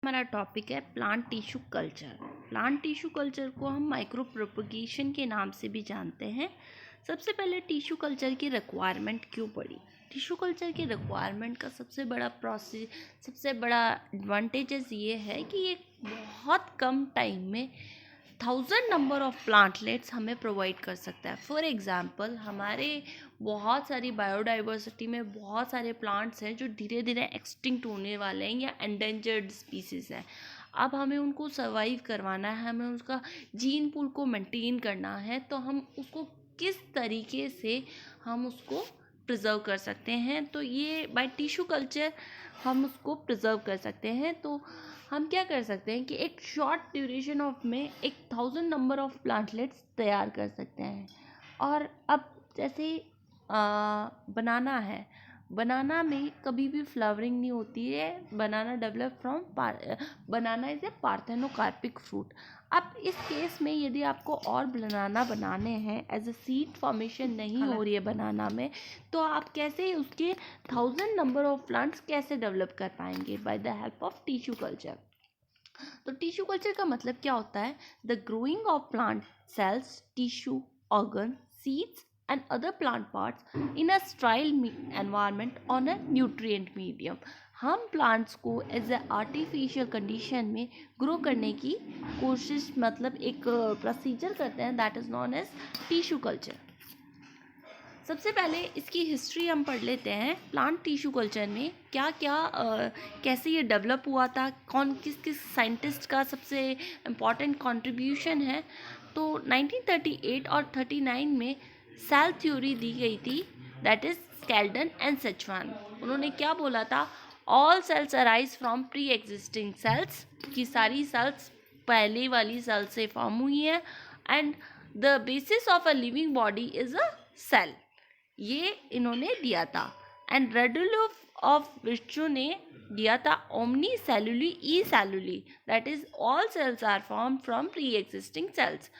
हमारा टॉपिक है plant tissue culture. Plant tissue culture को हम माइक्रो प्रोपगेशन के नाम से भी जानते हैं। सबसे पहले टिश्यू कल्चर की रिक्वायरमेंट क्यों पड़ी? टिश्यू कल्चर की रिक्वायरमेंट का सबसे बड़ा एडवांटेजेस ये है कि ये बहुत कम टाइम में 1000 नंबर ऑफ प्लांटलेट्स हमें प्रोवाइड कर सकता है। फॉर एग्जांपल, हमारे बहुत सारी बायोडाइवर्सिटी में बहुत सारे प्लांट्स हैं जो धीरे धीरे एक्सटिंक्ट होने वाले हैं या एंडेंजर्ड स्पीसीज हैं। अब हमें उनको सर्वाइव करवाना है, हमें उसका जीन पूल को मेंटेन करना है, तो हम उसको किस तरीके से हम उसको प्रिजर्व कर सकते हैं। तो ये बाय टिश्यू कल्चर हम उसको प्रिजर्व कर सकते हैं। तो हम क्या कर सकते हैं कि एक शॉर्ट ड्यूरेशन ऑफ में 1000 नंबर ऑफ प्लांटलेट्स तैयार कर सकते हैं। और अब जैसे बनाना है, बनाना में कभी भी फ्लावरिंग नहीं होती है। Banana develop from banana is a parthenocarpic fruit. अब इस केस में यदि आपको और बनाना बनाने हैं, एज अ सीड फॉर्मेशन नहीं हो रही है बनाना में, तो आप कैसे उसके 1000 नंबर ऑफ प्लांट्स कैसे डेवलप कर पाएंगे? By the help of tissue culture. तो टिश्यू कल्चर का मतलब क्या होता है? The growing of plant cells, tissue, organ, seeds and other plant parts in a sterile environment on a nutrient medium। हम प्लांट्स को एज ए आर्टिफिशियल कंडीशन में grow करने की कोशिश, मतलब एक प्रोसीजर करते हैं, that is known as tissue culture. सबसे पहले इसकी हिस्ट्री हम पढ़ लेते हैं। प्लांट टिश्यू कल्चर में क्या क्या कैसे ये डेवलप हुआ था, कौन किस किस साइंटिस्ट का सबसे इम्पॉर्टेंट कंट्रीब्यूशन है। तो 1938 और 39 में सेल थ्योरी दी गई थी, that is Schleiden and Schwann. उन्होंने क्या बोला था? All cells arise from pre existing cells, कि सारी सेल्स पहले वाली सेल से फॉर्म हुई है। And the basis of a living body is a cell, ये इन्होंने दिया था। एंड रेडुलोफ ऑफ विर्चू ने दिया था ओमनी सेलुली ई सेलुली, that is all cells are form from pre existing cells.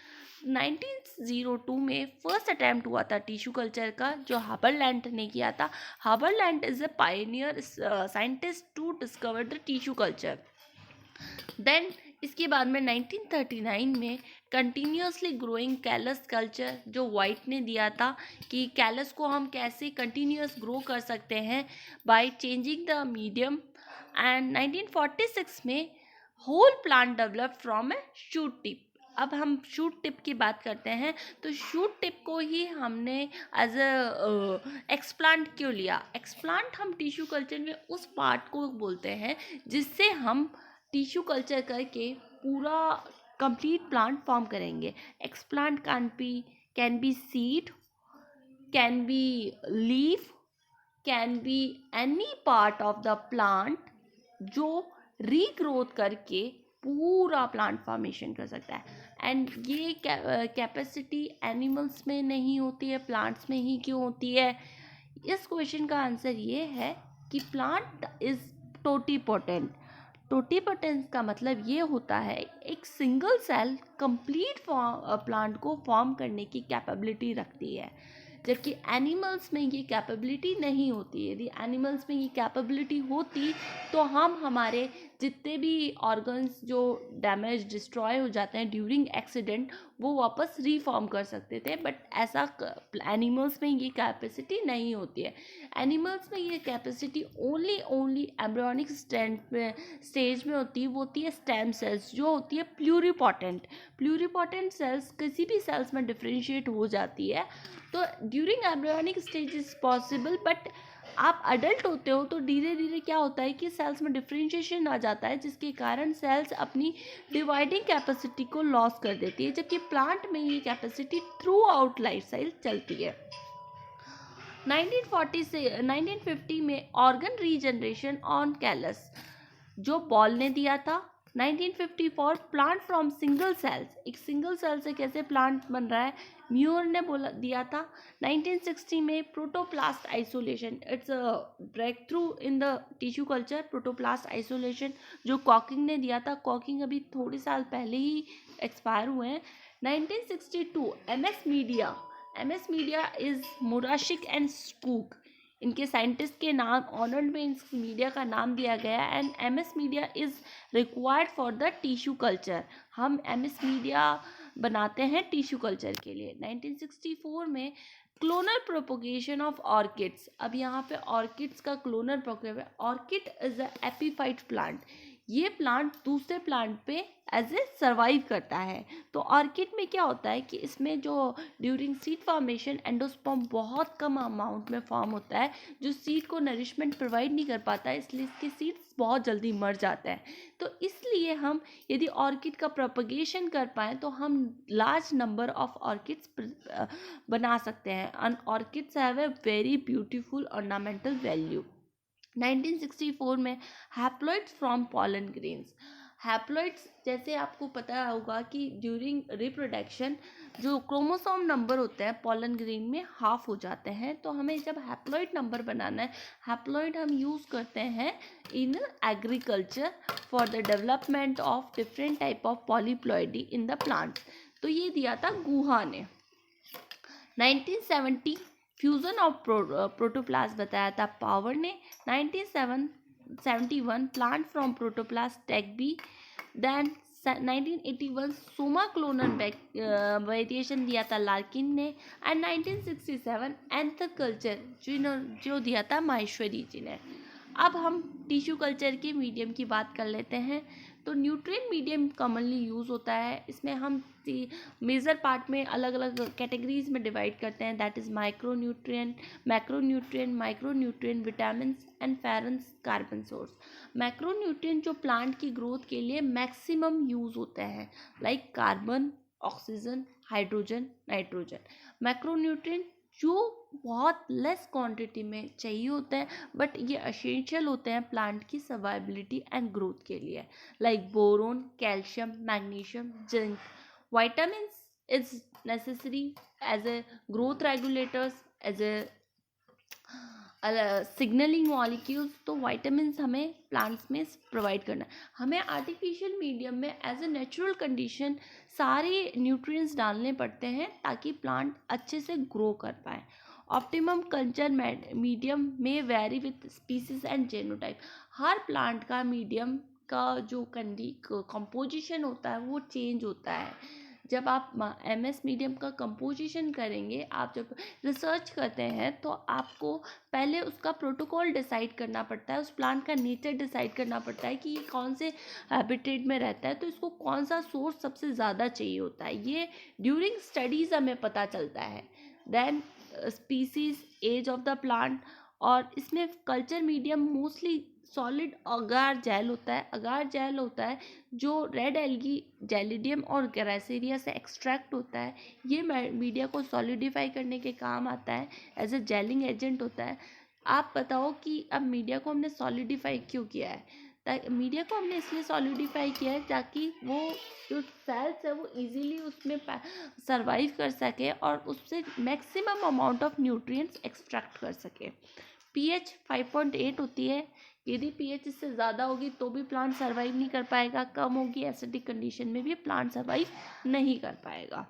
1902 में फर्स्ट अटैम्प्ट हुआ था टिश्यू कल्चर का, जो हाबरलैंड ने किया था। Haberlandt is a pioneer scientist to discover the tissue culture. Then इसके बाद में 1939 में कंटिन्यूसली ग्रोइंग कैलस कल्चर, जो वाइट ने दिया था, कि कैलस को हम कैसे कंटिन्यूस ग्रो कर सकते हैं by changing the medium. And 1946 में whole plant develop from a shoot tip. अब हम शूट टिप की बात करते हैं, तो शूट टिप को ही हमने एज अ एक्सप्लांट क्यों लिया? एक्सप्लांट हम टिश्यू कल्चर में उस पार्ट को बोलते हैं जिससे हम टिश्यू कल्चर करके पूरा कंप्लीट प्लांट फॉर्म करेंगे। Explant can be seed, can be leaf, can be any part of the plant जो रीग्रोथ करके पूरा प्लांट फॉर्मेशन कर सकता है। एंड ये कैपेसिटी एनिमल्स में नहीं होती है, प्लांट्स में ही क्यों होती है? इस क्वेश्चन का आंसर ये है कि प्लांट इज टोटीपोटेंट। टोटीपोटेंस का मतलब ये होता है एक सिंगल सेल कंप्लीट प्लांट को फॉर्म करने की कैपेबिलिटी रखती है, जबकि एनिमल्स में ये कैपेबिलिटी नहीं होती है। यदि एनिमल्स में ये कैपेबिलिटी होती तो हम हमारे जितने भी ऑर्गन्स जो डैमेज डिस्ट्रॉय हो जाते हैं ड्यूरिंग एक्सीडेंट, वो वापस रीफॉर्म कर सकते थे। बट ऐसा एनिमल्स में ये कैपेसिटी नहीं होती है। एनिमल्स में ये कैपेसिटी ओनली एम्ब्रियोनिक स्टेज में होती है। वो होती है स्टेम सेल्स, जो होती है प्लूरिपोटेंट। प्लूरिपोटेंट सेल्स किसी भी सेल्स में डिफ्रेंशिएट हो जाती है। तो during embryonic stage is possible, but आप अडल्ट होते हो तो धीरे धीरे क्या होता है कि सेल्स में डिफ्रेंशिएशन आ जाता है, जिसके कारण सेल्स अपनी डिवाइडिंग कैपेसिटी को लॉस कर देती है, जबकि प्लांट में ये capacity through out life cycle चलती है। 1940 से 1950 में ऑर्गन रीजनरेशन ऑन कैलस, जो बॉल ने दिया था। 1954 प्लांट फ्रॉम सिंगल सेल्स, एक सिंगल सेल से कैसे प्लांट बन रहा है, म्यूर ने दिया था। 1960 में protoplast isolation, it's a breakthrough in the tissue culture. Protoplast isolation जो कॉकिंग ने दिया था, कॉकिंग अभी थोड़े साल पहले ही एक्सपायर हुए हैं। 1962 एमएस मीडिया इज मोराशिक एंड स्कूक, इनके साइंटिस्ट के नाम ऑनर्ड में इस मीडिया का नाम दिया गया है। And MS media is required for the tissue culture. हम एमएस मीडिया बनाते हैं टिश्यू कल्चर के लिए। 1964 में क्लोनल प्रोपोगेशन ऑफ ऑर्किड्स। अब यहाँ पे ऑर्किड्स का clonal propagation, orchid is a epiphyte plant. ये प्लांट दूसरे प्लांट पे एज ए सर्वाइव करता है। तो ऑर्किड में क्या होता है कि इसमें जो ड्यूरिंग सीड फॉर्मेशन एंडोस्पर्म बहुत कम अमाउंट में फॉर्म होता है, जो सीड को नरिशमेंट प्रोवाइड नहीं कर पाता है, इसलिए इसके सीड्स बहुत जल्दी मर जाते हैं। तो इसलिए हम यदि ऑर्किड का प्रोपगेशन कर पाएँ तो हम लार्ज नंबर ऑफ ऑर्किड्स बना सकते हैं। And orchids have a very beautiful ornamental value. 1964 में haploids from pollen grains. Haploids जैसे आपको पता होगा कि ड्यूरिंग रिप्रोडक्शन जो क्रोमोसोम नंबर होते हैं पॉलन ग्रेन में हाफ हो जाते हैं। तो हमें जब हैप्लॉइड नंबर बनाना है, हैप्लॉइड हम यूज़ करते हैं in agriculture for the development of different type of polyploidy in the plants. तो ये दिया था गुहा ने। 1970 फ्यूज़न ऑफ प्रोटोप्लास्ट बताया था पावर ने। 1971 plant from protoplast Takebe. Then 1981 somaclonal variation दिया था लार्किन ने। एंड 1967 एंथर कल्चर जो दिया था माहेश्वरी जी ने। अब हम टिश्यू कल्चर के मीडियम की बात कर लेते हैं। तो न्यूट्रिएंट मीडियम कॉमनली यूज़ होता है। इसमें हम मेजर पार्ट में अलग अलग कैटेगरीज में डिवाइड करते हैं। That is micronutrient, macronutrient, micronutrient, vitamins and फेरेंस कार्बन सोर्स। मैक्रोन्यूट्रिएंट जो प्लांट की ग्रोथ के लिए मैक्सिमम यूज़ होते हैं, like carbon, oxygen, hydrogen, nitrogen. Macronutrient जो बहुत लेस क्वांटिटी में चाहिए होते हैं बट ये एसेंशियल होते हैं प्लांट की सर्वाइबिलिटी एंड ग्रोथ के लिए, like boron, calcium, magnesium, zinc. Vitamins is necessary as a growth regulators, as a signalling molecules. तो विटामिन्स हमें प्लांट्स में प्रोवाइड करना है। हमें आर्टिफिशियल मीडियम में एज ए नेचुरल कंडीशन सारे न्यूट्रिएंट्स डालने पड़ते हैं ताकि प्लांट अच्छे से ग्रो कर पाए। ऑप्टिमम कल्चर मीडियम में very with species and genotype. Her plant का मीडियम का जो कंपोजिशन होता है वो चेंज होता है। जब आप एमएस मीडियम का कंपोजिशन करेंगे, आप जब रिसर्च करते हैं तो आपको पहले उसका प्रोटोकॉल डिसाइड करना पड़ता है, उस प्लांट का नेचर डिसाइड करना पड़ता है कि ये कौन से हैबिटेट में रहता है, तो इसको कौन सा सोर्स सबसे ज़्यादा चाहिए होता है। ये ड्यूरिंग स्टडीज़ हमें पता चलता है। देन species, age of the plant. और इसमें culture medium mostly solid agar gel होता है। अगार जेल होता है जो रेड एल्गी, जेलिडियम और ग्रासेरिया से एक्सट्रैक्ट होता है। ये मीडिया को सॉलिडिफाई करने के काम आता है, एज ए जेलिंग एजेंट होता है। आप बताओ कि अब मीडिया को हमने सॉलिडिफाई क्यों किया है? मीडिया को हमने इसलिए सॉलिडिफाई किया है ताकि वो जो सेल्स है वो इजीली उसमें सर्वाइव कर सके और उससे maximum amount of nutrients extract कर सके। पीएच 5.8 होती है। यदि पीएच इससे ज़्यादा होगी तो भी प्लांट सर्वाइव नहीं कर पाएगा, कम होगी एसिडिक कंडीशन में भी प्लांट सर्वाइव नहीं कर पाएगा।